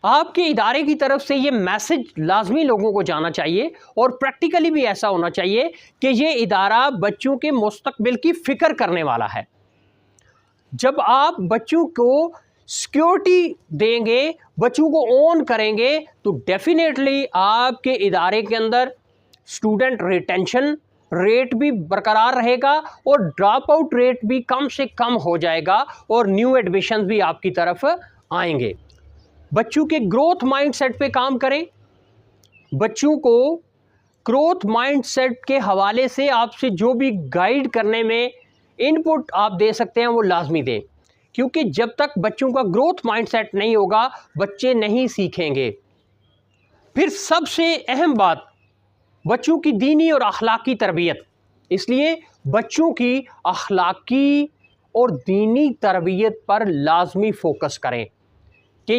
आपके इदारे की तरफ से ये मैसेज लाजमी लोगों को जाना चाहिए और प्रैक्टिकली भी ऐसा होना चाहिए कि ये इदारा बच्चों के मुस्तकबिल की फ़िक्र करने वाला है। जब आप बच्चों को सिक्योरिटी देंगे, बच्चों को ओन करेंगे, तो डेफिनेटली आपके इदारे के अंदर स्टूडेंट रिटेंशन रेट भी बरकरार रहेगा और ड्रॉप आउट रेट भी कम से कम हो जाएगा और न्यू एडमिशन भी आपकी तरफ आएंगे। बच्चों के ग्रोथ माइंडसेट पे काम करें। बच्चों को ग्रोथ माइंडसेट के हवाले से आपसे जो भी गाइड करने में इनपुट आप दे सकते हैं वो लाजमी दें, क्योंकि जब तक बच्चों का ग्रोथ माइंडसेट नहीं होगा बच्चे नहीं सीखेंगे। फिर सबसे अहम बात, बच्चों की दीनी और अखलाकी तरबियत। इसलिए बच्चों की अखलाकी और दीनी तरबियत पर लाजमी फोकस करें कि